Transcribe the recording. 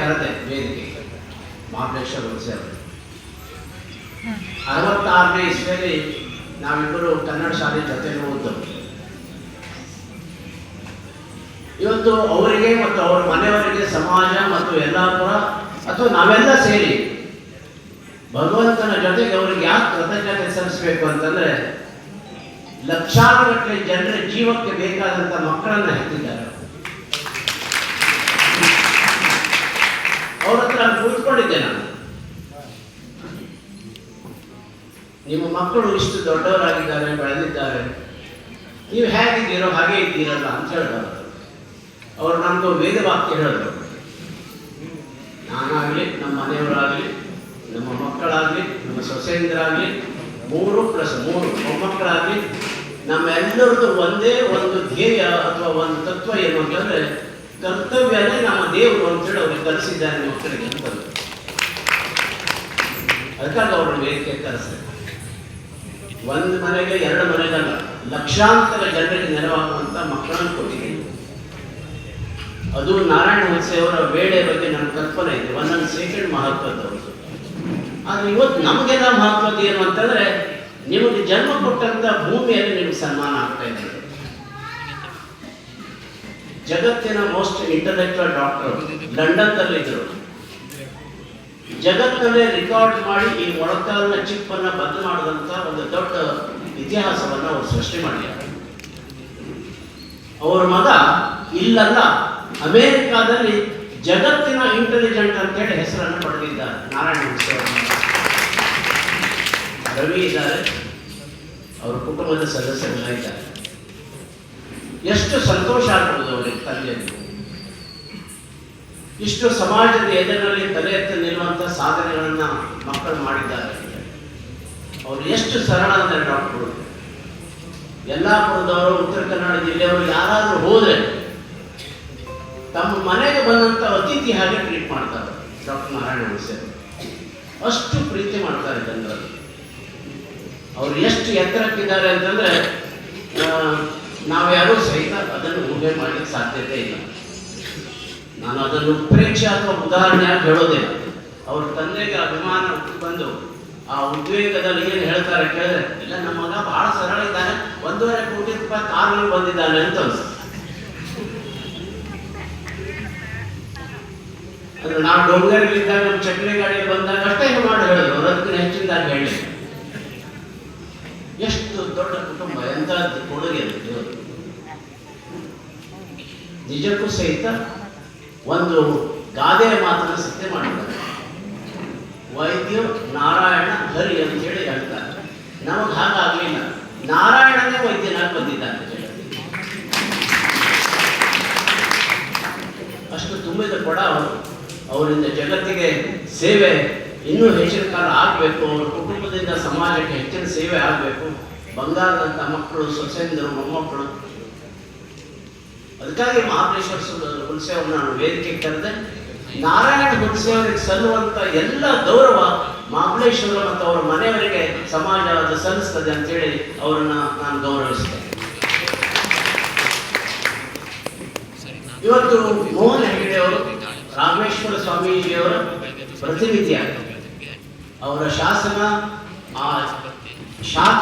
ಕರೆದೆ ವೇದಿಕೆ ಮಹಾಬಲೇಶ್ವರ ಹುಣಸೆ ಅವರು 66ನೇ ಇಸ್ವಿಯಲ್ಲಿ ನಾವಿಬ್ಬರು ಕನ್ನಡ ಶಾಲೆ ಜೊತೆಗೆ ಓದ್ದವು. ಇವತ್ತು ಅವರಿಗೆ ಮತ್ತು ಅವರ ಮನೆಯವರಿಗೆ ಸಮಾಜ ಮತ್ತು ಯಲ್ಲಾಪುರ ಅಥವಾ ನಾವೆಲ್ಲ ಸೇರಿ ಭಗವಂತನ ಜೊತೆಗೆ ಅವರಿಗೆ ಯಾಕೆ ಕೃತಜ್ಞತೆ ಸಲ್ಲಿಸಬೇಕು ಅಂತಂದ್ರೆ, ಲಕ್ಷಾನುಗಟ್ಟಲೆ ಜನರ ಜೀವಕ್ಕೆ ಬೇಕಾದಂಥ ಮಕ್ಕಳನ್ನು ಹೆತ್ತಿದ್ದಾರೆ. ಅವ್ರ ಹತ್ರ ಕೂತ್ಕೊಂಡಿದ್ದೆ ನಾನು, ನಿಮ್ಮ ಮಕ್ಕಳು ಇಷ್ಟು ದೊಡ್ಡವರಾಗಿದ್ದಾರೆ, ಬೆಳೆದಿದ್ದಾರೆ, ನೀವು ಹೇಗಿದ್ದೀರೋ ಹಾಗೆ ಇದ್ದೀರಲ್ಲ ಅಂತ ಹೇಳಿದವರು. ಅವರು ನಮ್ದು ವೇದವಾಕ್ಯ ಹೇಳಿದ್ರು, ನಾನಾಗಲಿ, ನಮ್ಮ ಮನೆಯವರಾಗಲಿ, ನಮ್ಮ ಮಕ್ಕಳಾಗಲಿ, ನಮ್ಮ ಸೊಸೆಯಂದರಾಗಲಿ, 3+3 ಮೊಮ್ಮಕ್ಕಳಾಗಲಿ, ನಮ್ಮೆಲ್ಲರದ್ದು ಒಂದೇ ಒಂದು ಧ್ಯೇಯ ಅಥವಾ ಒಂದು ತತ್ವ ಏನು ಅಂತಂದ್ರೆ, ಕರ್ತವ್ಯನೇ ನಮ್ಮ ದೇವರು ಅಂತೇಳಿ ಅವ್ರಿಗೆ ಕಲಿಸಿದ್ದಾರೆ ಮಕ್ಕಳಿಗೆ ಅಂತಂದು. ಅದಕ್ಕಾಗಿ ಅವ್ರನ್ನ ವೇದಿಕೆ ಕರೆಸ್ತಾರೆ. ಒಂದು ಮನೆಗೆ 2 ಮನೆಗಲ್ಲ, ಲಕ್ಷಾಂತರ ಜನರಿಗೆ ನೆರವಾಗುವಂತ ಮಕ್ಕಳನ್ನು ಕೊಟ್ಟಿದ್ದೀನಿ. ಅದು ನಾರಾಯಣ ಹುಣಸೆ ಅವರ ವೇಳೆ ಬಗ್ಗೆ ನನ್ನ ಕಲ್ಪನೆ ಇದೆ, ಒಂದೊಂದು ಸೆಕೆಂಡ್ ಮಹತ್ವದವರು. ಆದರೆ ಇವತ್ತು ನಮಗೆಲ್ಲ ಮಹತ್ವದ ಏನು ಅಂತಂದ್ರೆ, ನಿಮಗೆ ಜನ್ಮ ಕೊಟ್ಟಂತ ಭೂಮಿಯಲ್ಲಿ ನಿಮ್ಗೆ ಸನ್ಮಾನ ಆಗ್ತಾ ಇದೆ. ಜಗತ್ತಿನ ಮೋಸ್ಟ್ ಇಂಟಲೆಕ್ಚುವಲ್ ಡಾಕ್ಟರ್ ಲಂಡನ್ದಲ್ಲಿದ್ದರು. ಜಗತ್ತಲ್ಲೇ ರೆಕಾರ್ಡ್ ಮಾಡಿ ಈ ಮೊಳಕಾಲಿನ ಚಿಪ್ಪನ್ನು ಬದಲು ಮಾಡಿದಂಥ ಒಂದು ದೊಡ್ಡ ಇತಿಹಾಸವನ್ನು ಅವರು ಸೃಷ್ಟಿ ಮಾಡಿದ್ದಾರೆ. ಅವರ ಮಗ ಇಲ್ಲಲ್ಲ ಅಮೇರಿಕಾದಲ್ಲಿ ಜಗತ್ತಿನ ಇಂಟೆಲಿಜೆಂಟ್ ಅಂತೇಳಿ ಹೆಸರನ್ನು ಪಡೆದಿದ್ದಾರೆ. ನಾರಾಯಣ ಹುಣಸೆ ರವಿ ಇದ್ದಾರೆ, ಅವರ ಕುಟುಂಬದ ಸದಸ್ಯರೆಲ್ಲ ಇದ್ದಾರೆ. ಎಷ್ಟು ಸಂತೋಷ ಆಗ್ಬೋದು ಅವರಿಗೆ, ತಂದೆಯಲ್ಲಿ ಇಷ್ಟು ಸಮಾಜದ ಎದುರಿನಲ್ಲಿ ತಲೆ ಎತ್ತಿ ನಿಲ್ಲುವಂಥ ಸಾಧನೆಗಳನ್ನ ಮಕ್ಕಳು ಮಾಡಿದ್ದಾರೆ. ಅವರು ಎಷ್ಟು ಸರಳ ಅಂದರೆ, ಡಾಕ್ಟರು ಯಲ್ಲಾಪುರದವರು, ಉತ್ತರ ಕನ್ನಡ ಜಿಲ್ಲೆಯವರು ಯಾರಾದರೂ ಹೋದ್ರೆ ತಮ್ಮ ಮನೆಗೆ ಬಂದಂಥ ಅತಿಥಿ ಹಾಗೆ ಟ್ರೀಟ್ ಮಾಡ್ತಾರೆ. ಡಾಕ್ಟರ್ ನಾರಾಯಣ ಹುಣಸೆ ಅಷ್ಟು ಪ್ರೀತಿ ಮಾಡ್ತಾರೆ ಜನರಲ್ಲಿ. ಅವರು ಎಷ್ಟು ಎತ್ತರಕ್ಕಿದ್ದಾರೆ ಅಂತಂದ್ರೆ, ನಾವ್ಯಾರೂ ಸಹಿತ ಅದನ್ನು ಊಹೆ ಮಾಡಲಿಕ್ಕೆ ಸಾಧ್ಯತೆ ಇಲ್ಲ. ನಾನು ಅದನ್ನು ಪ್ರೇಕ್ಷೆ ಅಥವಾ ಉದಾಹರಣೆಯಾಗಿ ಹೇಳೋದಿಲ್ಲ. ಅವ್ರ ತಂದೆಗೆ ಅಭಿಮಾನ ಬಂದು ಆ ಉದ್ವೇಗದಲ್ಲಿ ಏನು ಹೇಳ್ತಾರೆ ಕೇಳಿದ್ರೆ, ಇಲ್ಲ ನಮ್ಮ ಮಗ ಬಹಳ ಸರಳ ಇದ್ದಾನೆ, 1.5 ಕೋಟಿ ರೂಪಾಯಿ ಕಾರಲ್ಲಿ ಬಂದಿದ್ದಾನೆ ಅಂತ ಅನ್ಸುತ್ತೆ. ಅಂದ್ರೆ ನಾವು ಡೊಂಗರಲ್ಲಿದ್ದಾಗ ನಮ್ಮ ಚಕ್ರಿ ಗಾಡಿಯಲ್ಲಿ ಬಂದಾಗ ಅಷ್ಟೇ ಮಾಡಿ ಹೇಳಿದ್ರು, ಅದಕ್ಕಿಂತ ಹೆಚ್ಚಿನದಾಗಿ ಹೇಳಿ. ಎಷ್ಟು ದೊಡ್ಡ ಕುಟುಂಬ, ಎಂತ ಕೊಡುಗೆ ದೇವರು. ನಿಜಕ್ಕೂ ಸಹಿತ ಒಂದು ಗಾದೆಯ ಮಾತನ್ನು ಸತ್ಯ ಮಾಡಿದ್ದಾರೆ, ವೈದ್ಯ ನಾರಾಯಣ ಹರಿ ಅಂತ ಹೇಳಿ ಹೇಳ್ತಾರೆ. ನಮಗೆ ಹಾಗಾಗಲಿಲ್ಲ, ನಾರಾಯಣನೇ ವೈದ್ಯನಾಗಿ ಬಂದಿದ್ದಾನೆ. ಅಷ್ಟು ತುಂಬಿದ ಕೊಡ ಅವರು. ಅವರಿಂದ ಜಗತ್ತಿಗೆ ಸೇವೆ ಇನ್ನೂ ಹೆಚ್ಚಿನ ಕಾಲ ಆಗಬೇಕು. ಅವರ ಕುಟುಂಬದಿಂದ ಸಮಾಜಕ್ಕೆ ಹೆಚ್ಚಿನ ಸೇವೆ ಆಗಬೇಕು. ಬಂಗಾರದಂಥ ಮಕ್ಕಳು, ಸೊಸೆಂದರು, ಮೊಮ್ಮಕ್ಕಳು. ಅದಕ್ಕಾಗಿ ಮಹಾಬಲೇಶ್ವರ ಹುಣಸೆ ಅವ್ರನ್ನ ನಾನು ವೇದಿಕೆ ಕರೆದೆ. ನಾರಾಯಣ ಹುಣಸೆ ಅವರಿಗೆ ಸಲ್ಲುವಂಥ ಎಲ್ಲ ಗೌರವ ಮಹಾಬಲೇಶ್ವರ ಮತ್ತು ಅವರ ಮನೆಯವರಿಗೆ ಸಮಾಜ ಅದು ಸಲ್ಲಿಸ್ತದೆ ಅಂತೇಳಿ ಅವರನ್ನ ನಾನು ಗೌರವಿಸ್ತೇನೆ. ಇವತ್ತು ಮೋಹನ್ ಹೆಗಡೆ ಅವರು ರಾಮೇಶ್ವರ ಸ್ವಾಮೀಜಿಯವರ ಪ್ರತಿನಿಧಿಯಾಗಿದ್ದಾರೆ. ಅವರ ಶಾಸನ ಆ ಶಾಖೆ